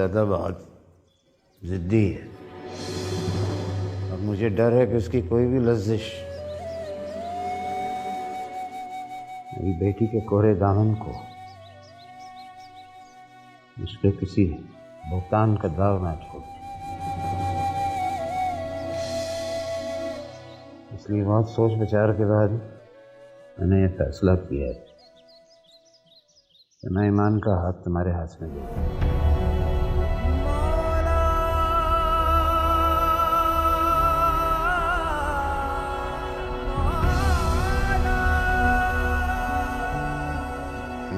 शहजादा बहुत ज़िद्दी है। अब मुझे डर है कि उसकी कोई भी लफ्ज़िश मेरी बेटी के कोरे दामन को उस पर किसी भुगतान का दाव ना छोड़। इसलिए बहुत सोच विचार के बाद मैंने ये फैसला किया है कि मैं ईमान का हाथ तुम्हारे हाथ में दूंगा।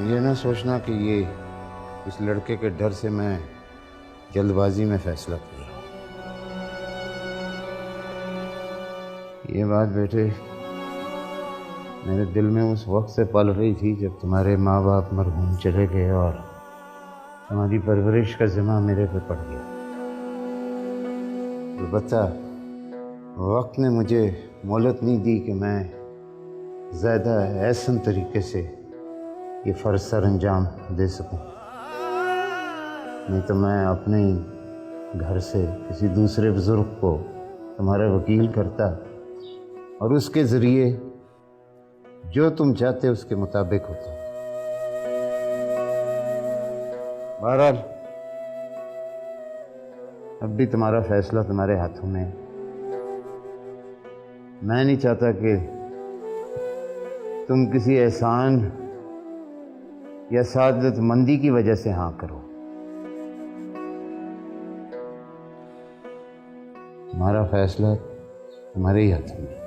ये ना सोचना कि ये इस लड़के के डर से मैं जल्दबाजी में फैसला कर रहा हूँ। ये बात बेटे मेरे दिल में उस वक्त से पल रही थी जब तुम्हारे माँ बाप मरहूम चले गए और तुम्हारी परवरिश का जिम्मा मेरे पे पड़ गया। अलबत्ता वक्त ने मुझे मोहलत नहीं दी कि मैं ज़्यादा ऐसन तरीके से ये फ़र्ज़ सर अंजाम दे सकूं। नहीं तो मैं अपने घर से किसी दूसरे बुज़ुर्ग को तुम्हारा वकील करता और उसके ज़रिए जो तुम चाहते उसके मुताबिक होता। बहरहाल अब भी तुम्हारा फैसला तुम्हारे हाथों में है। मैं नहीं चाहता कि तुम किसी एहसान या सादतमंदी की वजह से हाँ करो। तुम्हारा फैसला तुम्हारे ही हाथ में।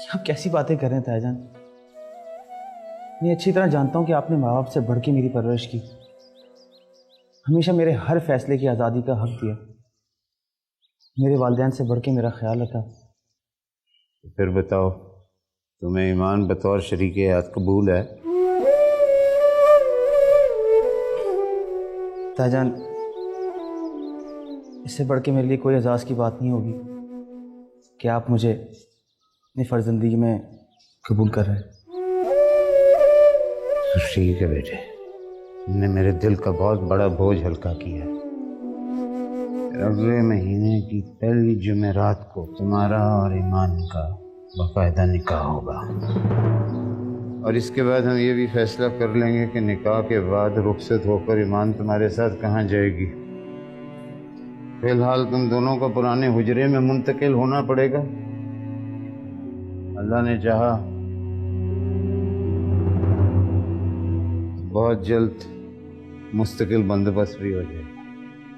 आप कैसी बातें कर रहे हैं ताईजान? मैं अच्छी तरह जानता हूं कि आपने माँ बाप से बढ़ के मेरी परवरिश की, हमेशा मेरे हर फैसले की आज़ादी का हक दिया, मेरे वालिदैन से बढ़ के मेरा ख्याल रखा। फिर बताओ, तुम्हें ईमान बतौर शरीके हयात कबूल है? ताईजान, इससे बढ़ के मेरे लिए कोई एजाज़ की बात नहीं होगी कि आप मुझे अपनी फर्जंदगी में कबूल कर रहे हैं। ठीक है बेटे, तुमने मेरे दिल का बहुत बड़ा बोझ हल्का किया है। अगले महीने की पहली जुमेरात को तुम्हारा और ईमान का बाकायदा निकाह होगा और इसके बाद हम ये भी फैसला कर लेंगे कि निकाह के बाद रुखसत होकर ईमान तुम्हारे साथ कहाँ जाएगी। फिलहाल तुम दोनों को पुराने हुजरे में मुंतकिल होना पड़ेगा। अल्लाह ने चाहा बहुत जल्द मुस्तकिल बंदोबस्त भी हो जाए।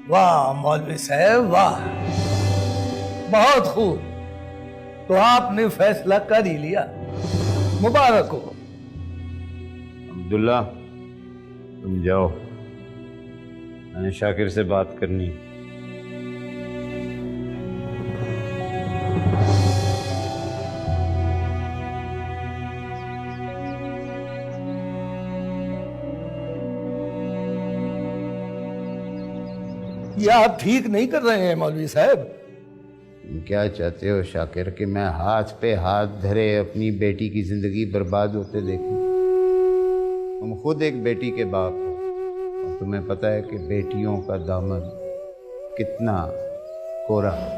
वाह मौलवी साहब वाह, बहुत खूब। तो आपने फैसला कर ही लिया, मुबारक हो। अब्दुल्ला तुम जाओ, मैंने शाकिर से बात करनी है। ये आप ठीक नहीं कर रहे हैं मौलवी साहब। तुम क्या चाहते हो शाकिर कि मैं हाथ पे हाथ धरे अपनी बेटी की जिंदगी बर्बाद होते देखूं? तुम खुद एक बेटी के बाप हो और तुम्हें पता है कि बेटियों का दामन कितना कोरा है।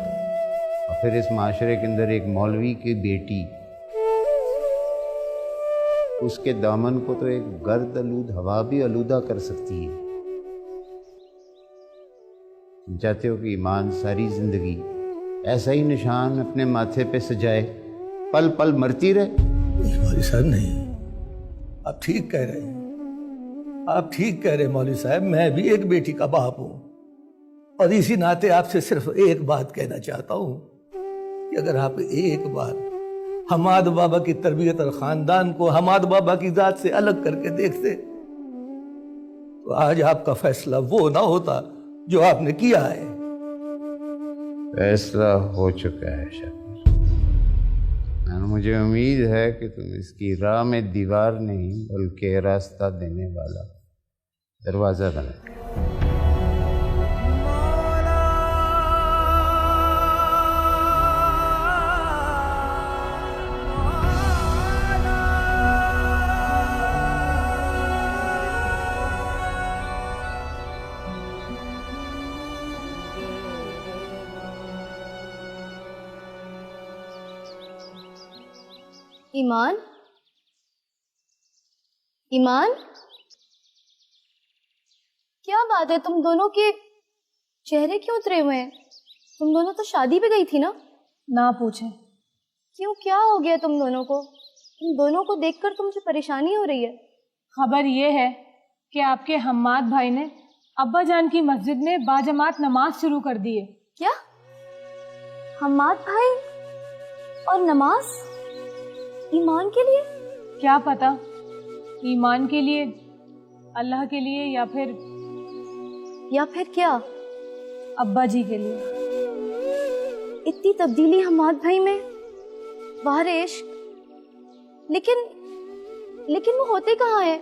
और फिर इस माशरे के अंदर एक मौलवी की बेटी, उसके दामन को तो एक गर्द आलूद हवा भी आलूदा कर सकती है। तुम चाहते हो कि ईमान सारी जिंदगी ऐसा ही निशान अपने माथे पे सजाए, पल पल मरती रहे? मौलवी साहब नहीं, आप ठीक कह रहे हैं, आप ठीक कह रहे हैं मौलवी साहब। मैं भी एक बेटी का बाप हूं और इसी नाते आपसे सिर्फ एक बात कहना चाहता हूं कि अगर आप एक बार हमाद बाबा की तरबियत और खानदान को हमाद बाबा की जात से अलग करके देखते तो आज आपका फैसला वो ना होता जो आपने किया है। फैसला हो चुका है शाकिर, और मुझे उम्मीद है कि तुम इसकी राह में दीवार नहीं बल्कि रास्ता देने वाला दरवाजा बनाओगे। ईमान, ईमान, क्या बात है? तुम दोनों के चेहरे क्यों उतरे हुए हैं? तुम दोनों तो शादी पे गई थी ना? ना पूछे। क्यों, क्या हो गया तुम दोनों को? तुम दोनों को देखकर तो मुझे परेशानी हो रही है। खबर ये है कि आपके हम्माद भाई ने अब्बा जान की मस्जिद में बाजमात नमाज शुरू कर दी है। क्या? हम्माद भाई और नमाज? ईमान के लिए? क्या पता ईमान के लिए, अल्लाह के लिए, या फिर क्या? अब्बा जी के लिए। इतनी तब्दीली हम्माद भाई में, बाहर इश्क। लेकिन वो होते कहाँ हैं?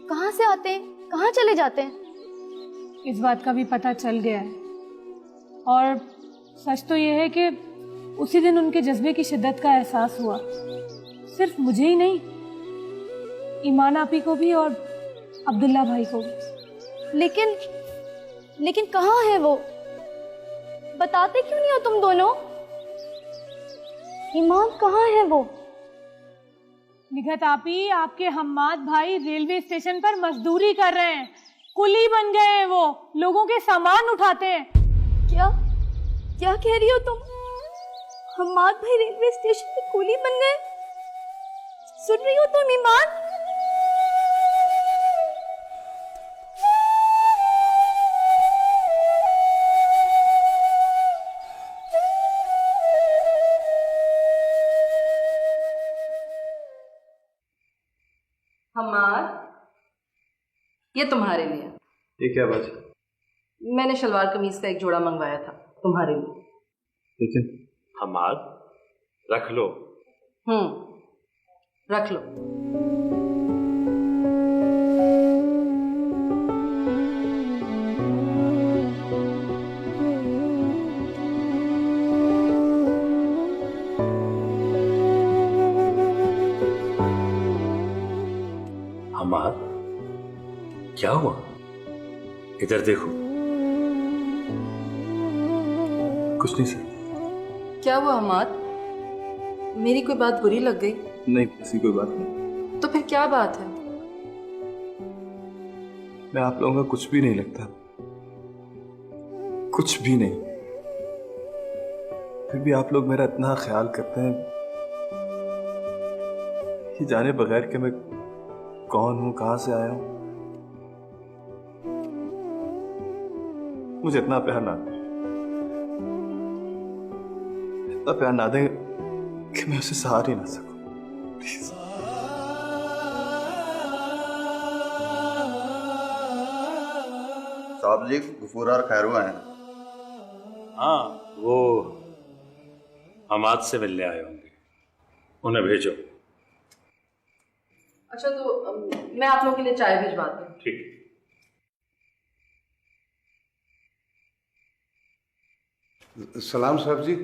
कहाँ से आते हैं, कहाँ चले जाते हैं? इस बात का भी पता चल गया है, और सच तो ये है कि उसी दिन उनके जज्बे की शिद्दत का एहसास हुआ। सिर्फ मुझे ही नहीं, ईमान आपी को भी और अब्दुल्ला भाई को भी। लेकिन कहाँ है वो? बताते क्यों नहीं हो तुम दोनों? ईमान कहाँ है वो? निघत आपी, आपके हम्माद भाई रेलवे स्टेशन पर मजदूरी कर रहे हैं। कुली बन गए हैं वो, लोगों के सामान उठाते हैं। क्या कह रही हो तुम? हम्माद भाई रेलवे स्टेशन पे कुली बन गए? सुन रही हो तुम ईमान? हमार, ये तुम्हारे लिए। ये क्या बात है? मैंने शलवार कमीज का एक जोड़ा मंगवाया था तुम्हारे लिए। लेकिन हमार, रख लो। रख लो। हमार, क्या हुआ? इधर देखो। कुछ नहीं सर। क्या हुआ हमार? मेरी कोई बात बुरी लग गई? नहीं, ऐसी कोई बात नहीं। तो फिर क्या बात है? मैं आप लोगों का कुछ भी नहीं लगता, कुछ भी नहीं। फिर भी आप लोग मेरा इतना ख्याल करते हैं, ये जाने बगैर कि मैं कौन हूं, कहां से आया हूं। मुझे इतना प्यार ना दें, इतना प्यार ना दें कि मैं उसे सहार ही ना सकूं। प्लीज। साहब जी, गफूर और खैरुआ हैं। हाँ, वो हमाद से मिलने आए होंगे, उन्हें भेजो। अच्छा, तो मैं आप लोगों के लिए चाय भिजवाती हूँ। ठीक। सलाम साहब जी।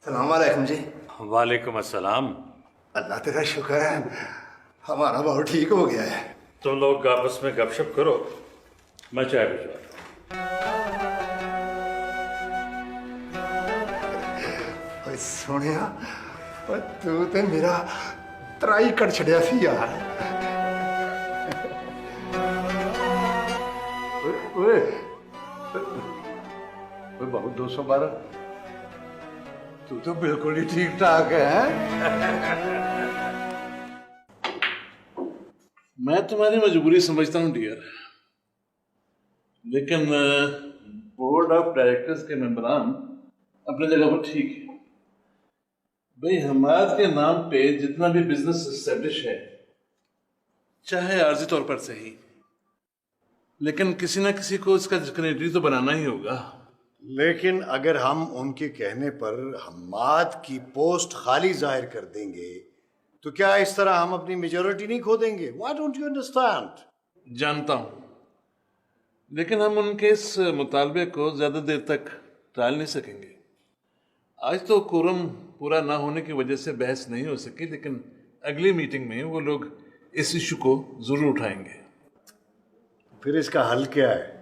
सलाम वालेकुम जी। वालेकुम अस्सलाम। अल्लाह तेरा शुक्र है, हमारा बहुत ठीक हो गया है। तुम लोग आपस में गपशप करो, मैं चाय भिजवाता हूँ। सुनिया, तू तो मेरा तराई कट छड़िया सी यार। ओए बहुत 212, तू तो बिल्कुल ही ठीक ठाक है। मैं तुम्हारी मजबूरी समझता हूँ डियर, लेकिन बोर्ड ऑफ डायरेक्टर्स के मेंबरान अपनी जगह पर ठीक है। भाई, हमाद के नाम पे जितना भी बिजनेस एस्टेब्लिश है, चाहे आर्जी तौर पर सही, लेकिन किसी ना किसी को इसका सिग्नेटरी तो बनाना ही होगा। लेकिन अगर हम उनके कहने पर हम्माद की पोस्ट खाली जाहिर कर देंगे तो क्या इस तरह हम अपनी मेजॉरिटी नहीं खो देंगे? Why don't you understand? जानता हूं, लेकिन हम उनके इस मुतालबे को ज्यादा देर तक टाल नहीं सकेंगे। आज तो कोरम पूरा ना होने की वजह से बहस नहीं हो सकी, लेकिन अगली मीटिंग में वो लोग इस इशू को जरूर उठाएंगे। फिर इसका हल क्या है?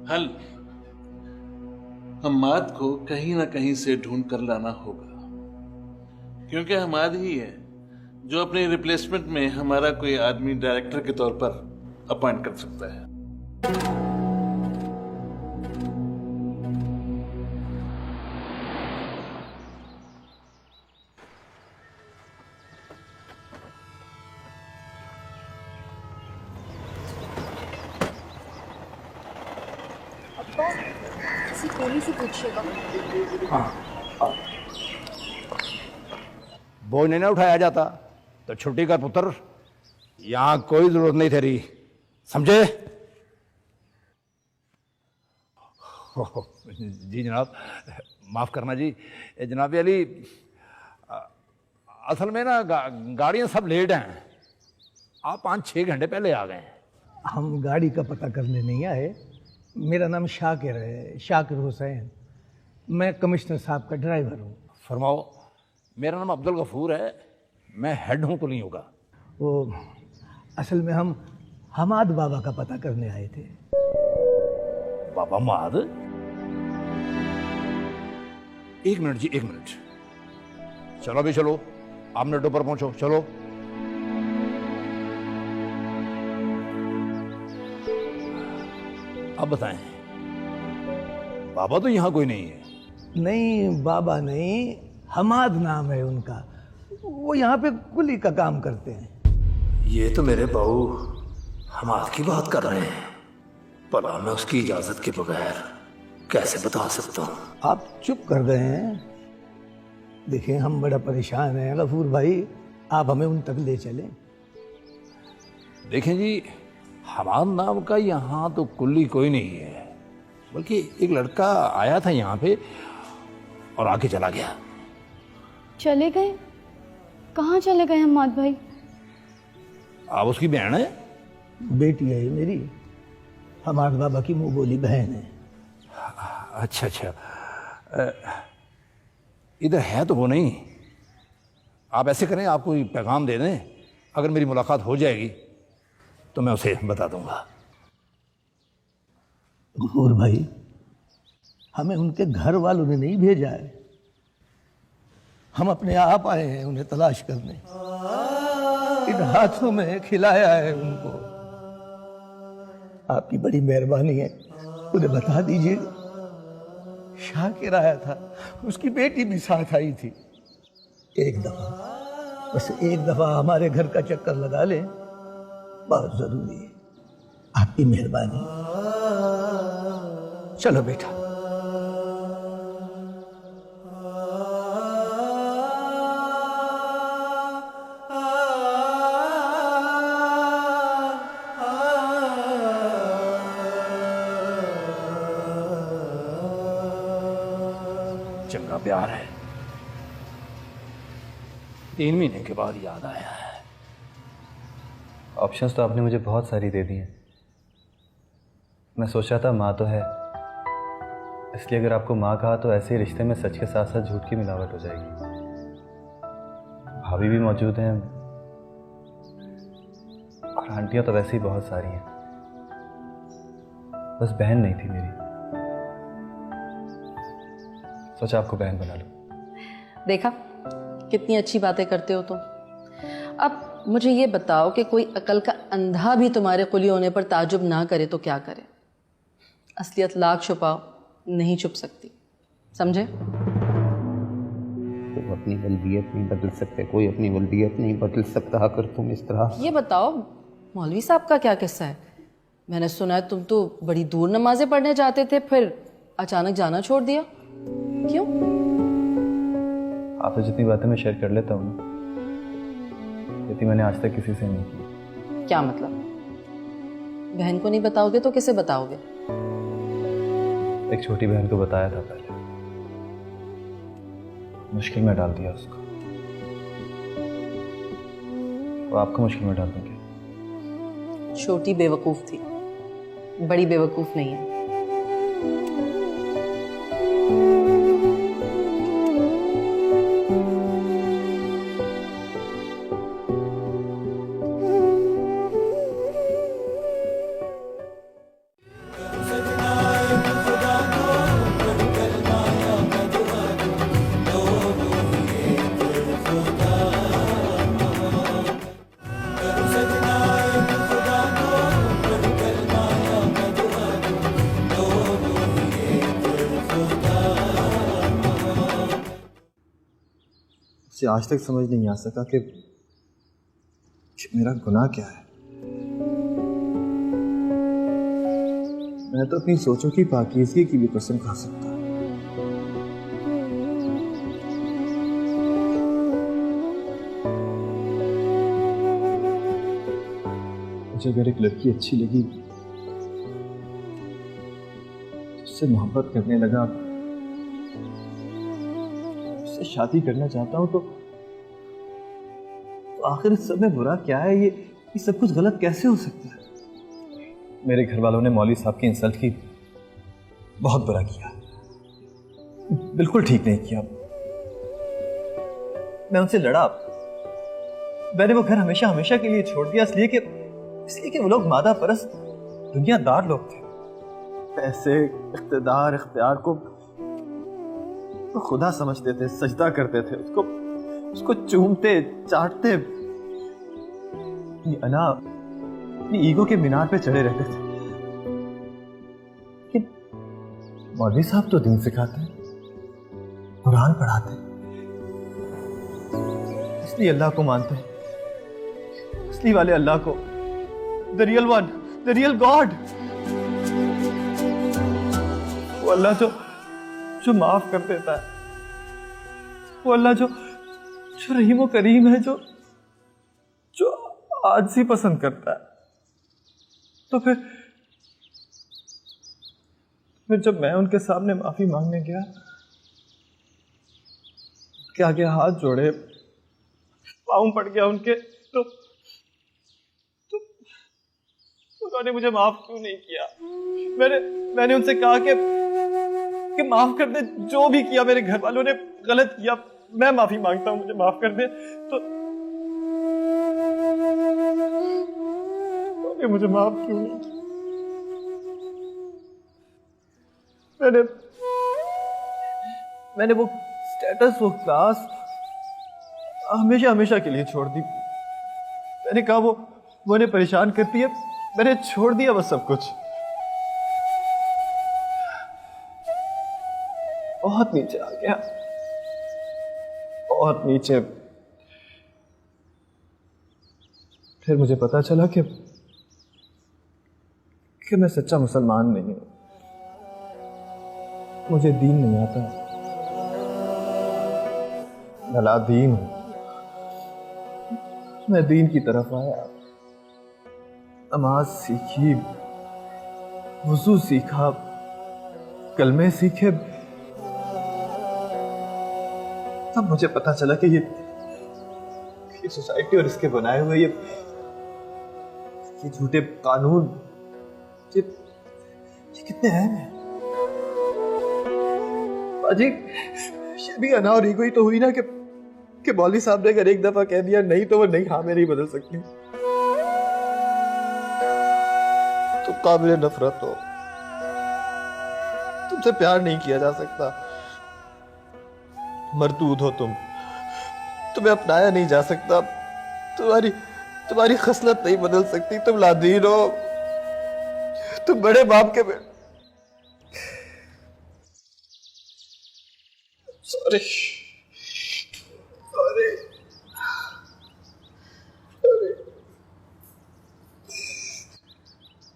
हल हमाद को कहीं ना कहीं से ढूंढ कर लाना होगा, क्योंकि हमाद ही है जो अपने रिप्लेसमेंट में हमारा कोई आदमी डायरेक्टर के तौर पर अपॉइंट कर सकता है। किसी कोली से पूछिएगा। बोझ नहीं ना उठाया जाता तो छुट्टी कर पुत्र, यहाँ कोई जरूरत नहीं तेरी, समझे? जी जनाब, माफ करना जी। जनाब अली, असल में ना गाड़ियाँ सब लेट हैं, आप 5-6 घंटे पहले आ गए। हम गाड़ी का पता करने नहीं आए। मेरा नाम शाकिर है, शाकिर हुसैन। मैं कमिश्नर साहब का ड्राइवर हूँ। फरमाओ। मेरा नाम अब्दुल गफूर है, मैं हेड हूँ कुलियों का। वो असल में हम हमाद बाबा का पता करने आए थे। बाबा माद? 1 मिनट जी, 1 मिनट। चलो भी चलो, आप मिनटों पर पहुंचो, चलो। अब बताएं, बाबा तो यहाँ कोई नहीं है। नहीं, बाबा नहीं, हमाद नाम है उनका। वो यहाँ पे कुली का काम करते हैं। ये तो मेरे बहू हमाद की बात कर रहे हैं, भला मैं उसकी इजाजत के बगैर कैसे बता सकता हूँ? आप चुप कर गए हैं। देखिए, हम बड़ा परेशान हैं गफूर भाई, आप हमें उन तक ले चलें। देखें जी, हमाद नाम का यहाँ तो कुल्ली कोई नहीं है, बल्कि एक लड़का आया था यहाँ पे और आके चला गया। चले गए? कहाँ चले गए हमाद भाई? आप उसकी बहन है? बेटी है ये मेरी, हमाद बाबा की मुंह बोली बहन है। अच्छा अच्छा, इधर है तो वो नहीं। आप ऐसे करें, आप कोई पैगाम दे दें, अगर मेरी मुलाकात हो जाएगी तो मैं उसे बता दूंगा। गफूर भाई, हमें उनके घर वालों ने नहीं भेजा है, हम अपने आप आए हैं उन्हें तलाश करने। इन हाथों में खिलाया है उनको। आपकी बड़ी मेहरबानी है, उन्हें बता दीजिए। शाकिर आया था, उसकी बेटी भी साथ आई थी। एक दफा, बस एक दफा हमारे घर का चक्कर लगा ले, बहुत जरूरी है। आपकी मेहरबानी। चलो बेटा। चंगा प्यार है, 3 महीने के बाद याद आया है। ऑप्शंस तो आपने मुझे बहुत सारी दे दी हैं। मैं सोच रहा था माँ तो है, इसलिए अगर आपको माँ कहा तो ऐसे ही रिश्ते में सच के साथ साथ झूठ की मिलावट हो जाएगी। भाभी भी मौजूद हैं और आंटियाँ तो वैसे ही बहुत सारी हैं, बस बहन नहीं थी मेरी। सोचा आपको बहन बना लो। देखा कितनी अच्छी बातें करते हो तुम। अब मुझे ये बताओ कि कोई अकल का अंधा भी तुम्हारे कुली होने पर ताजुब ना करे तो क्या करे? असलियत लाख छुपाओ, नहीं छुप सकती, समझे? तुम अपनी वल्दियत नहीं बदल सकते, कोई अपनी वल्दियत नहीं बदल सकता अगर तुम इस तरह। ये बताओ, मौलवी साहब का क्या किस्सा है? मैंने सुना है तुम तो बड़ी दूर नमाजें पढ़ने जाते थे, फिर अचानक जाना छोड़ दिया, क्यों? आपसे जितनी बातें मैं शेयर कर लेता हूँ ना, इतनी मैंने आज तक किसी से नहीं की। क्या मतलब? बहन को नहीं बताओगे तो किसे बताओगे? एक छोटी बहन को बताया था पहले, मुश्किल में डाल दिया उसको। वो आपको मुश्किल में डाल दूंगी। छोटी बेवकूफ थी, बड़ी बेवकूफ नहीं है। मुझे आज तक समझ नहीं आ सका कि मेरा गुनाह क्या है। मैं तो अपनी सोचों की पाकीज़गी की भी कसम खा सकता। मुझे अगर एक लड़की अच्छी लगी, उससे मोहब्बत करने लगा, उससे शादी करना चाहता हूं, तो आखिर इस सब में बुरा क्या है? ये सब कुछ गलत कैसे हो सकता है? मेरे घर वालों ने मौलवी साहब की इंसल्ट की, बहुत बुरा किया, बिल्कुल ठीक नहीं किया। मैं उनसे लड़ा, मैंने वो घर हमेशा हमेशा के लिए छोड़ दिया, इसलिए कि वो लोग मादा परस्त दुनियादार लोग थे। पैसे, इख्तिदार, इख्तियार को तो खुदा समझते थे, सजदा करते थे, उसको चूमते, चाटते, अपनी ईगो के मीनार पे चढ़े रहते थे। कि मौलवी साहब तो दीन सिखाते हैं, कुरान पढ़ाते हैं, इसलिए अल्लाह को मानते हैं, असली वाले अल्लाह को, the real one, the real God, वो अल्लाह जो माफ कर देता है, वो अल्लाह जो रहीम और करीम है, जो आजिज़ी पसंद करता है। तो फिर जब मैं उनके सामने माफी मांगने गया, उनके आगे हाथ जोड़े, पाँव पड़ गया उनके, तो उन्होंने मुझे माफ क्यों नहीं किया? मैंने उनसे कहा कि माफ कर दे, जो भी किया मेरे घर वालों ने गलत किया, मैं माफी मांगता हूं, मुझे माफ कर दे। तो मुझे माफ क्यों नहीं किया? मैंने वो स्टेटस, वो क्लास हमेशा हमेशा के लिए छोड़ दी। मैंने कहा वो उन्हें परेशान करती है, मैंने छोड़ दिया बस सब कुछ। बहुत नीचे आ गया, बहुत नीचे। फिर मुझे पता चला कि मैं सच्चा मुसलमान नहीं हूं, मुझे दीन नहीं आता, भला दीन हूं। मैं दीन की तरफ आया, नमाज सीखी, वुज़ू सीखा, कलमे सीखे, तब मुझे पता चला कि ये सोसाइटी और इसके बनाए हुए ये झूठे कानून ये कितने अहम हैं। बाजी, ये भी अना और ईगो ही तो हुई ना कि मौलवी साहब ने अगर एक दफा कह दिया नहीं, तो वो नहीं हाँ में नहीं बदल सकती। तुम काबिल नफरत हो, तुमसे प्यार नहीं किया जा सकता, मरदूद हो तुम, तुम्हें अपनाया नहीं जा सकता, तुम्हारी खसलत नहीं बदल सकती, तुम लादीन हो, तुम बड़े बाप के बेटे। सॉरी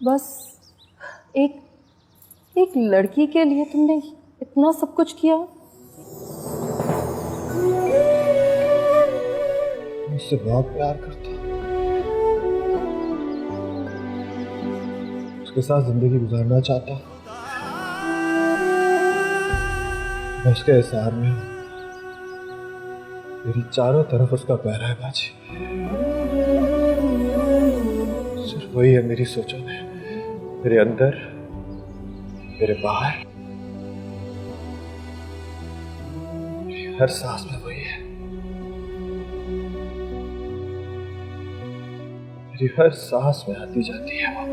बस एक लड़की के लिए तुमने इतना सब कुछ किया? मुझसे बहुत प्यार करता, उसके साथ जिंदगी गुजारना चाहता। मैं उसके एहसार में, मेरी चारों तरफ उसका पैरा है बाजी। सिर्फ वही है मेरी सोचों में, मेरे अंदर, मेरे बाहर, मेरी हर सांस में वही है। मेरी हर सांस में आती जाती है वो।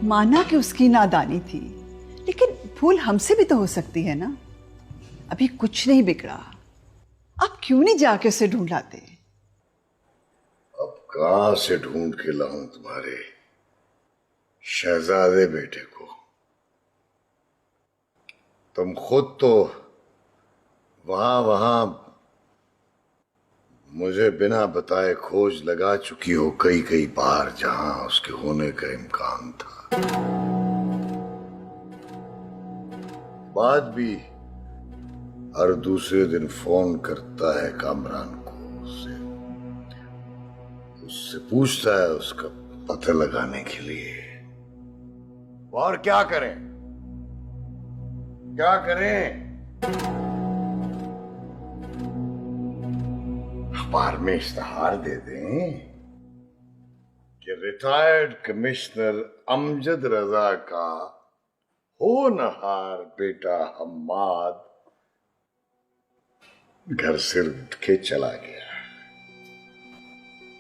माना कि उसकी नादानी थी, लेकिन भूल हमसे भी तो हो सकती है ना। अभी कुछ नहीं बिगड़ा, आप क्यों नहीं जाके उसे ढूंढ लाते? अब कहां से ढूंढ के लाऊं तुम्हारे शहजादे बेटे को? तुम खुद तो वहां वहां मुझे बिना बताए खोज लगा चुकी हो कई कई बार जहां उसके होने का इम्कान था। बाद भी हर दूसरे दिन फोन करता है कामरान को, उससे पूछता है उसका पता लगाने के लिए। और क्या करें, क्या करें? अखबार में इश्तहार दे दें कि रिटायर्ड कमिश्नर अमजद रजा का होनहार बेटा हम्माद घर से उठ के चला गया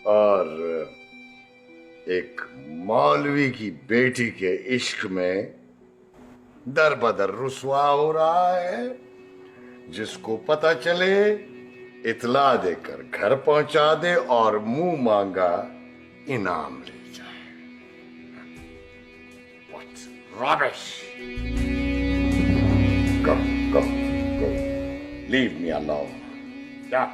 और एक मौलवी की बेटी के इश्क में दर बदर रुसवा हो रहा है। जिसको पता चले इतला देकर घर पहुंचा दे और मुंह मांगा इनाम ले जाए। What rubbish! Go, go, go. Leave me alone. Yeah.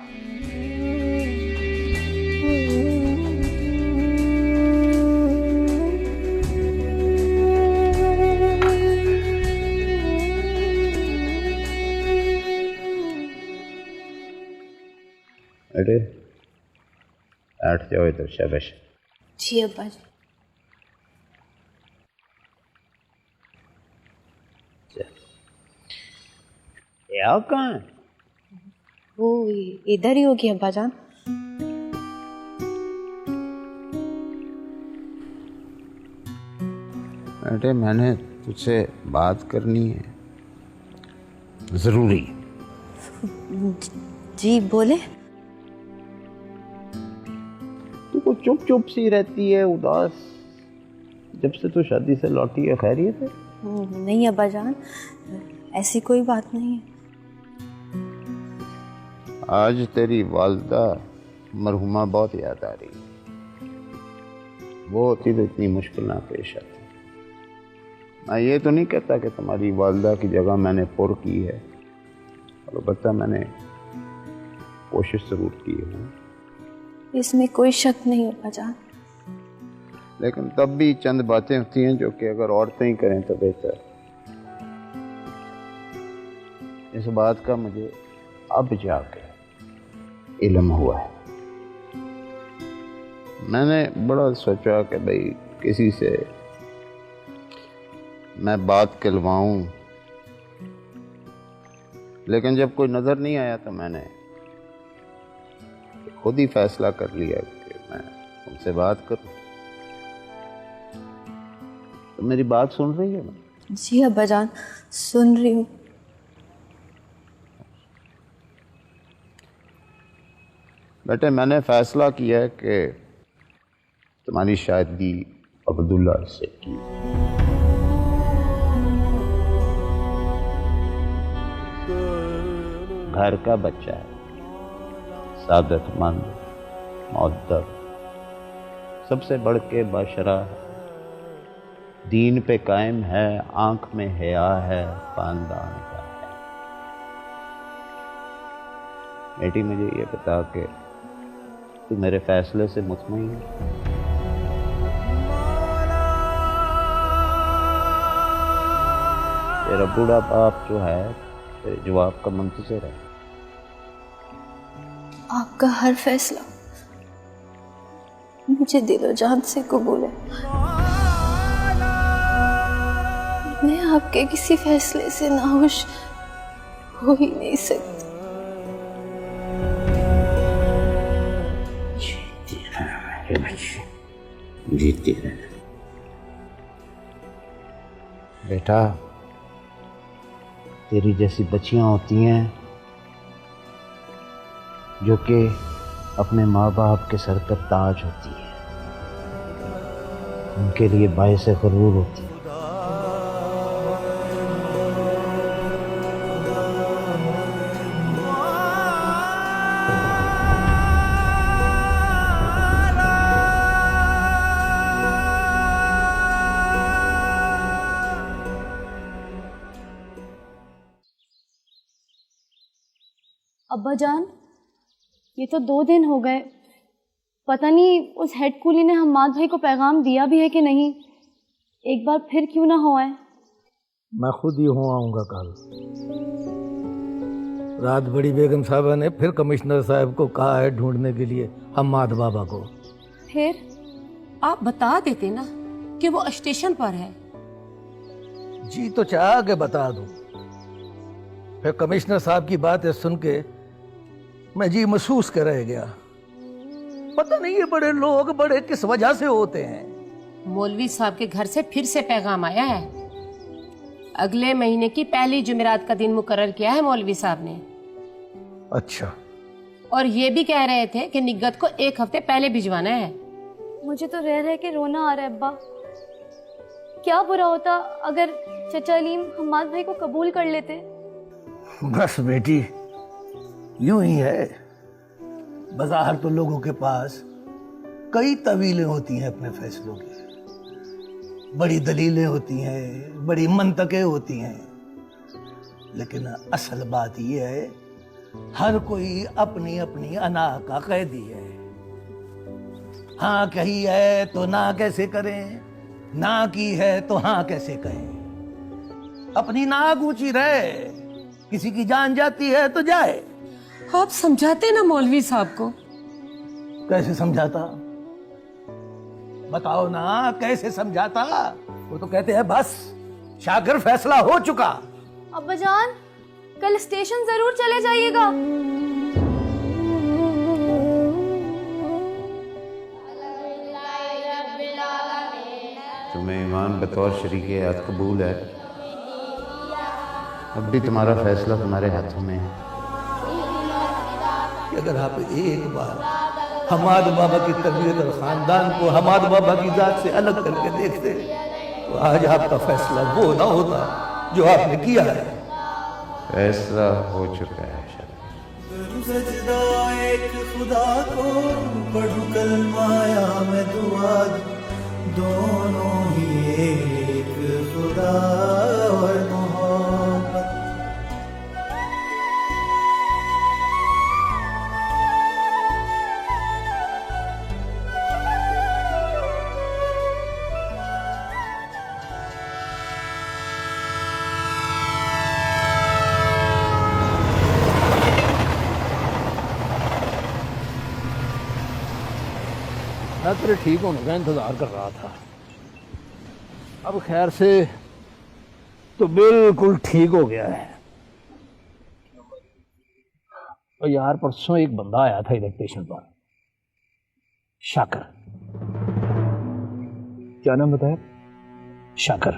अरे बैठ जाओ इधर। शाबाश। जी अब्बा जी। आओ कहाँ? वो इधर ही होगी अब्बा जान। बेटे मैंने तुझसे बात करनी है, जरूरी। जी बोले। तू चुप चुप सी रहती है, उदास, जब से तू शादी से लौटी है। खैरियत है? नहीं अब्बा जान, ऐसी कोई बात नहीं है। आज तेरी वालदा मरहुमा बहुत याद आ रही। वो होती तो इतनी मुश्किल ना पेश आती। मैं ये तो नहीं कहता कि तुम्हारी वालदा की जगह मैंने पुर की है, और अलबत्ता मैंने कोशिश जरूर की है। इसमें कोई शक नहीं अब्बा जान। लेकिन तब भी चंद बातें होती हैं जो कि अगर औरतें ही करें तो बेहतर। इस बात का मुझे अब जाके इल्म हुआ है। मैंने बड़ा सोचा कि भाई किसी से मैं बात करवाऊं, लेकिन जब कोई नजर नहीं आया तो मैंने खुद ही फैसला कर लिया कि मैं तुमसे बात करूं। तो मेरी बात सुन रही है ना? जी अब्बा जान, सुन रही हूँ। बेटे मैंने फैसला किया है कि तुम्हारी शादी अब्दुल्ला से की। घर का बच्चा है, सादतमंद, मुअद्दब, सबसे बढ़ के बाशरा है, दीन पे कायम है, आंख में हया है, खानदान का है। बेटी मुझे ये बता के तू मेरे फैसले से मुतमईन है? तेरा बूढ़ा बाप जो है तेरे जवाब का मुंतज़िर है। आपका हर फैसला मुझे दिलो जान से कबूल है। मैं आपके किसी फैसले से नाखुश हो ही नहीं सकती। जीती है बेटा। तेरी जैसी बच्चियां होती हैं जो कि अपने माँ बाप के सर पर ताज होती है, उनके लिए बायस ग़रूर होती है। अब्बा जान, ये तो 2 दिन हो गए, पता नहीं उस हेड कूली ने हम्माद भाई को पैगाम दिया भी है कि नहीं। एक बार फिर क्यों ना हो आए। मैं खुद ही हो आऊंगा कल। रात बड़ी बेगम साहबा ने फिर कमिश्नर साहब को कहा है ढूंढने के लिए हम्माद बाबा को। फिर आप बता देते ना कि वो स्टेशन पर है। जी तो चाह के बता दूं, फिर कमिश्नर साहब की बातें सुन के मैं जी महसूस कर रह गया। पता नहीं ये बड़े लोग बड़े किस वजह से होते हैं। मौलवी साहब के घर से फिर से पैगाम आया है। अगले महीने की पहली जुमेरात का दिन मुकर्रर किया है मौलवी साहब ने। अच्छा। और ये भी कह रहे थे कि निगत को 1 हफ्ते पहले भिजवाना है। मुझे तो रह रह के रोना आ रहा है अब्बा। क्या बुरा होता अगर चचा अलीम हम्माद भाई को कबूल कर लेते। बस बेटी, यूं ही है। बाजार तो लोगों के पास कई तवीलें होती हैं अपने फैसलों की, बड़ी दलीलें होती हैं, बड़ी मंतकें होती हैं, लेकिन असल बात यह है हर कोई अपनी अपनी अना का कैदी है। हाँ कही है तो ना कैसे करें, ना की है तो हाँ कैसे कहें। अपनी नाक ऊंची रहे, किसी की जान जाती है तो जाए। आप समझाते ना मौलवी साहब को। कैसे समझाता, बताओ ना कैसे समझाता। वो तो कहते हैं बस शाकर फैसला हो चुका। अब्बा जान, कल स्टेशन जरूर चले जाइएगा। तुम्हें ईमान बतौर शरीक हयात कबूल है। अब भी तुम्हारा फैसला तुम्हारे हाथों में है। कि अगर आप एक बार हमाद बाबा की तरबियत और खानदान को हमाद बाबा की जात से अलग करके देखते तो आज आपका फैसला वो ना होता जो आपने किया है। फैसला हो चुका है। सजदा एक खुदा को पढ़ूं कलमाया मैं दुआ दोनों ही एक खुदा और मोहब्बत। मैं तेरे ठीक होने का इंतजार कर रहा था। अब खैर से तो बिल्कुल ठीक हो गया है। और यार परसों एक बंदा आया था इधर स्टेशन पर, शाकर। क्या नाम बताया? शाकर।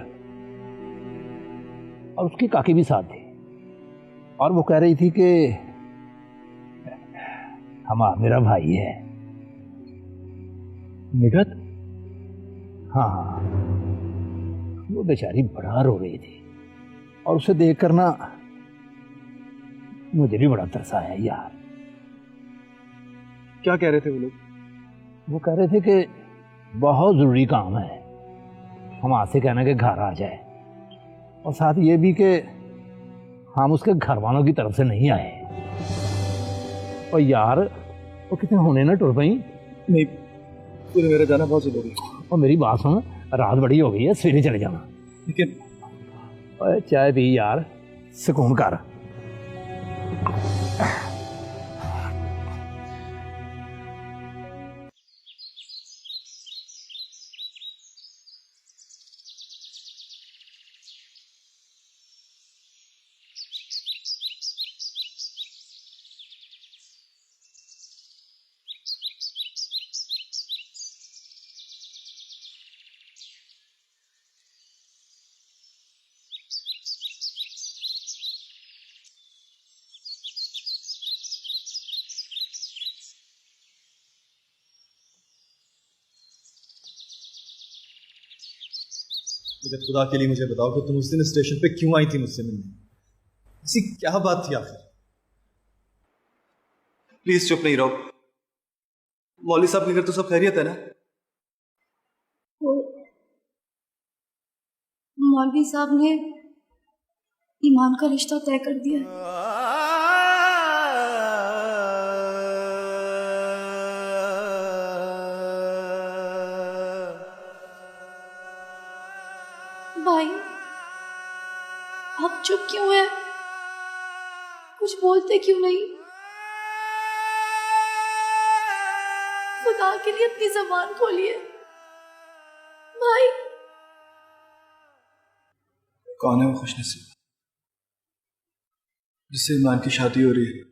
और उसकी काकी भी साथ थी। और वो कह रही थी कि मेरा भाई है निगत। हाँ, वो बेचारी बड़ा रो रही थी और उसे देखकर ना मुझे भी बड़ा तरस आया यार। क्या कह रहे थे वो लोग? वो कह रहे थे कि बहुत जरूरी काम है, हम आपसे कहना कि घर आ जाए, और साथ ये भी कि हम उसके घर वालों की तरफ से नहीं आए। और यार वो कितने होने ना टुर पाई। नहीं, पूरे मेरा जाना बहुत जरूरी है। और मेरी बात सुन, रात बड़ी हो गई है, सवेरे चले जाना। लेकिन चाय पी यार, सुकून कर। खुदा के लिए मुझे बताओ कि तुम उस दिन स्टेशन पे क्यों आई थी मुझसे मिलने? ऐसी क्या बात थी आखिर? प्लीज चुप नहीं रहो। मौलवी साहब के घर तो सब खैरियत है ना? मौलवी साहब ने ईमान का रिश्ता तय कर दिया है। आप चुप क्यों हैं? कुछ बोलते क्यों नहीं? खुदा के लिए अपनी जबान खोलिए भाई। कौन है वो खुशनसीब जिससे ईमान की शादी हो रही है?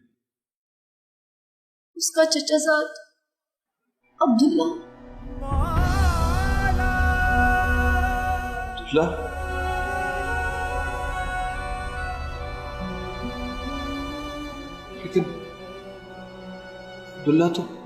उसका चचाजाद अब्दुल्ला। अब्दुल्ला? लेकिन अब्दुल्ला तो